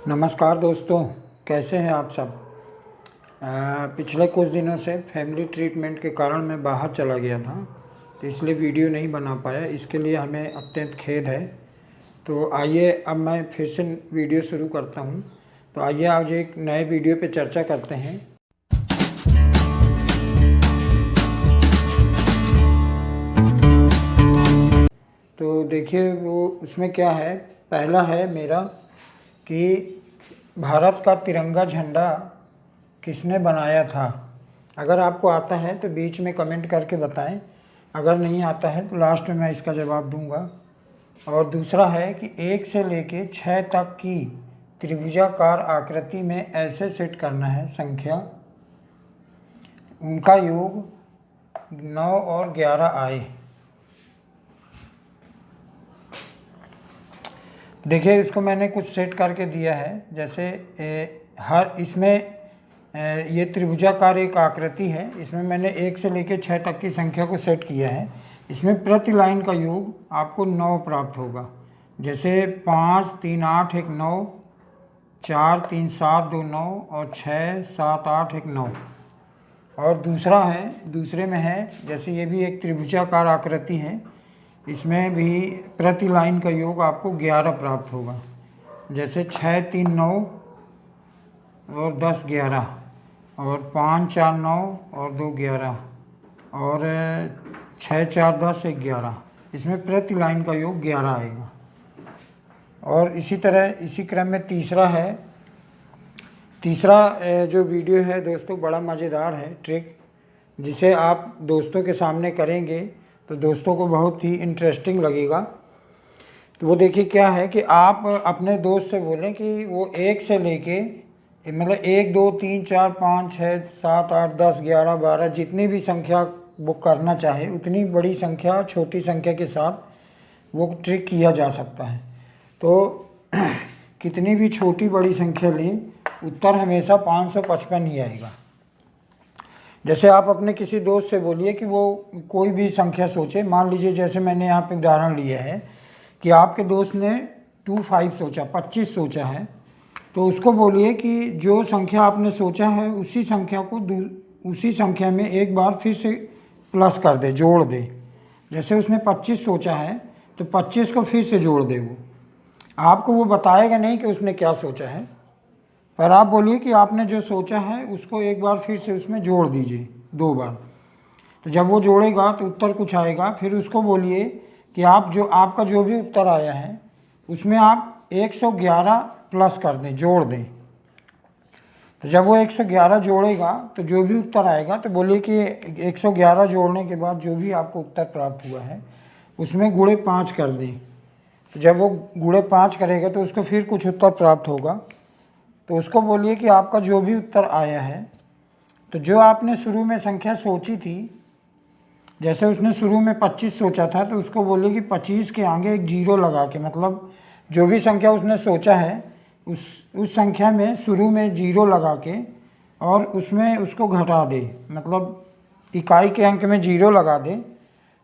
नमस्कार दोस्तों, कैसे हैं आप सब। पिछले कुछ दिनों से फैमिली ट्रीटमेंट के कारण मैं बाहर चला गया था, तो इसलिए वीडियो नहीं बना पाया। इसके लिए हमें अत्यंत खेद है। तो आइए अब मैं फिर से वीडियो शुरू करता हूं। तो आइए आज एक नए वीडियो पे चर्चा करते हैं। तो देखिए वो उसमें क्या है। पहला है मेरा कि भारत का तिरंगा झंडा किसने बनाया था। अगर आपको आता है तो बीच में कमेंट करके बताएं, अगर नहीं आता है तो लास्ट में मैं इसका जवाब दूंगा। और दूसरा है कि 1 से लेके 6 तक की त्रिभुजाकार आकृति में ऐसे सेट करना है संख्या, उनका योग 9 और 11 आए। देखिए इसको मैंने कुछ सेट करके दिया है। जैसे हर इसमें ये त्रिभुजाकार एक आकृति है, इसमें मैंने 1 से लेकर 6 तक की संख्या को सेट किया है। इसमें प्रति लाइन का योग आपको 9 प्राप्त होगा। जैसे 5 3 8 1 9, 4 3 7 2 9 और 6 7 8 1 9। और दूसरे में है, जैसे ये भी एक त्रिभुजाकार आकृति है, इसमें भी प्रति लाइन का योग आपको 11 प्राप्त होगा। जैसे 6 3 9 और 10 11 और 5 4 9 और 2 11 और 6 4 10 1 11। इसमें प्रति लाइन का योग 11 आएगा। और इसी तरह इसी क्रम में तीसरा जो वीडियो है दोस्तों, बड़ा मज़ेदार है ट्रिक, जिसे आप दोस्तों के सामने करेंगे तो दोस्तों को बहुत ही इंटरेस्टिंग लगेगा। तो वो देखिए क्या है कि आप अपने दोस्त से बोलें कि वो 1 से लेके मतलब 1 2 3 4 5 6 7 8 10 11 12 जितनी भी संख्या वो करना चाहे उतनी बड़ी संख्या छोटी संख्या के साथ वो ट्रिक किया जा सकता है। तो कितनी भी छोटी बड़ी संख्या लें, उत्तर हमेशा 555 ही आएगा। जैसे आप अपने किसी दोस्त से बोलिए कि वो कोई भी संख्या सोचे। मान लीजिए जैसे मैंने यहाँ पे उदाहरण लिया है कि आपके दोस्त ने 25 सोचा, 25 सोचा है, तो उसको बोलिए कि जो संख्या आपने सोचा है उसी संख्या में एक बार फिर से प्लस कर दे, जोड़ दे। जैसे उसने 25 सोचा है तो 25 को फिर से जोड़ दे। वो आपको वो बताएगा नहीं कि उसने क्या सोचा है, पर आप बोलिए कि आपने जो सोचा है उसको एक बार फिर से उसमें जोड़ दीजिए 2 बार। तो जब वो जोड़ेगा तो उत्तर कुछ आएगा। फिर उसको बोलिए कि आपका जो भी उत्तर आया है उसमें आप 111 प्लस कर दें, जोड़ दें। तो जब वो 111 जोड़ेगा तो जो भी उत्तर आएगा, तो बोलिए कि 111 जोड़ने के बाद जो भी आपको उत्तर प्राप्त हुआ है उसमें गुणे 5 कर दें। तो जब वो गुणे 5 करेगा तो उसको फिर कुछ उत्तर प्राप्त होगा। तो उसको बोलिए कि आपका जो भी उत्तर आया है, तो जो आपने शुरू में संख्या सोची थी, जैसे उसने शुरू में 25 सोचा था, तो उसको बोलिए कि 25 के आगे एक 0 लगा के, मतलब जो भी संख्या उसने सोचा है उस संख्या में शुरू में 0 लगा के और उसमें उसको घटा दे, मतलब इकाई के अंक में 0 लगा दे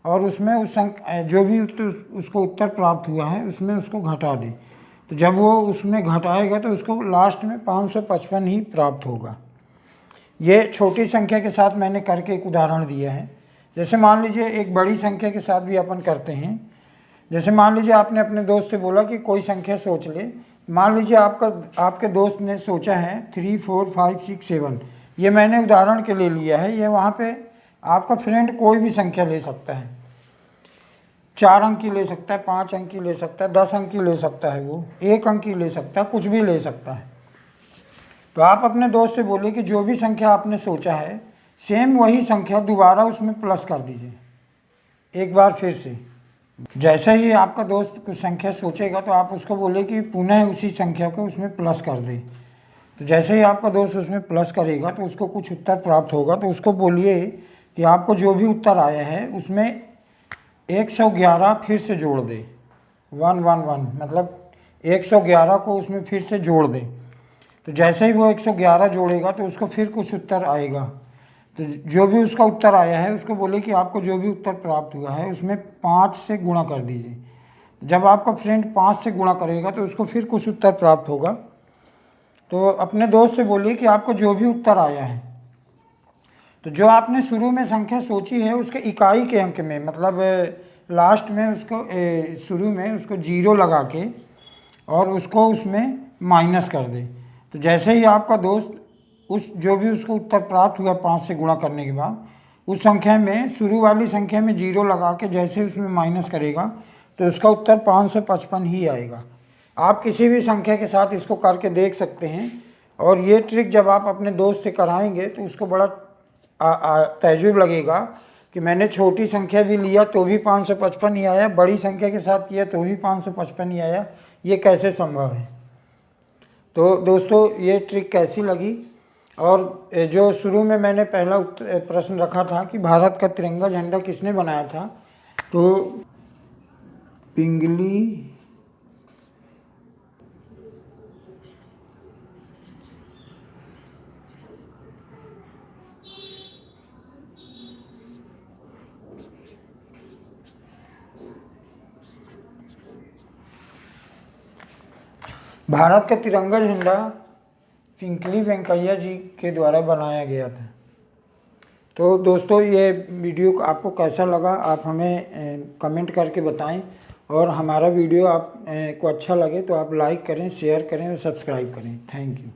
और उसमें जो भी उसको उत्तर प्राप्त हुआ है उसमें उसको घटा दे। तो जब वो उसमें घटाएगा तो उसको लास्ट में 555 ही प्राप्त होगा। ये छोटी संख्या के साथ मैंने करके एक उदाहरण दिया है। जैसे मान लीजिए एक बड़ी संख्या के साथ भी अपन करते हैं। जैसे मान लीजिए आपने अपने दोस्त से बोला कि कोई संख्या सोच ले। मान लीजिए आपके दोस्त ने सोचा है 3 4 5 6 7। ये मैंने उदाहरण के लिए लिया है। ये वहाँ पे आपका फ्रेंड कोई भी संख्या ले सकता है, 4 अंक की ले सकता है, 5 अंक की ले सकता है, 10 अंक की ले सकता है, वो 1 अंक की ले सकता है, कुछ भी ले सकता है। तो आप अपने दोस्त से बोलिए कि जो भी संख्या आपने सोचा है सेम वही संख्या दोबारा उसमें प्लस कर दीजिए एक बार फिर से। जैसे ही आपका दोस्त कुछ संख्या सोचेगा तो आप उसको बोलिए कि पुनः उसी संख्या को उसमें प्लस कर दे। तो जैसे ही आपका दोस्त उसमें प्लस करेगा तो उसको कुछ उत्तर प्राप्त होगा। तो उसको बोलिए कि आपको जो भी उत्तर आया है उसमें 111 फिर से जोड़ दे, 111, मतलब 111 को उसमें फिर से जोड़ दें। तो जैसे ही वो 111 जोड़ेगा तो उसको फिर कुछ उत्तर आएगा। तो जो भी उसका उत्तर आया है उसको बोले कि आपको जो भी उत्तर प्राप्त हुआ है उसमें 5 से गुणा कर दीजिए। जब आपका फ्रेंड 5 से गुणा करेगा तो उसको फिर कुछ उत्तर प्राप्त होगा। तो अपने दोस्त से बोलिए कि आपको जो भी उत्तर आया है, तो जो आपने शुरू में संख्या सोची है उसके इकाई के अंक में, मतलब लास्ट में उसको शुरू में उसको 0 लगा के और उसको उसमें माइनस कर दे। तो जैसे ही आपका दोस्त उस जो भी उसको उत्तर प्राप्त हुआ 5 से गुणा करने के बाद, उस संख्या में शुरू वाली संख्या में 0 लगा के जैसे उसमें माइनस करेगा तो उसका उत्तर 555 ही आएगा। आप किसी भी संख्या के साथ इसको करके देख सकते हैं, और ये ट्रिक जब आप अपने दोस्त से कराएंगे तो उसको बड़ा ताज्जुब लगेगा कि मैंने छोटी संख्या भी लिया तो भी 555 ही आया, बड़ी संख्या के साथ किया तो भी 555 ही आया, ये कैसे संभव है। तो दोस्तों ये ट्रिक कैसी लगी, और जो शुरू में मैंने पहला प्रश्न रखा था कि भारत का तिरंगा झंडा किसने बनाया था, तो पिंगली भारत का तिरंगा झंडा पिंगली वेंकैया जी के द्वारा बनाया गया था। तो दोस्तों ये वीडियो आपको कैसा लगा आप हमें कमेंट करके बताएं, और हमारा वीडियो आप को अच्छा लगे तो आप लाइक करें, शेयर करें और सब्सक्राइब करें। Thank you.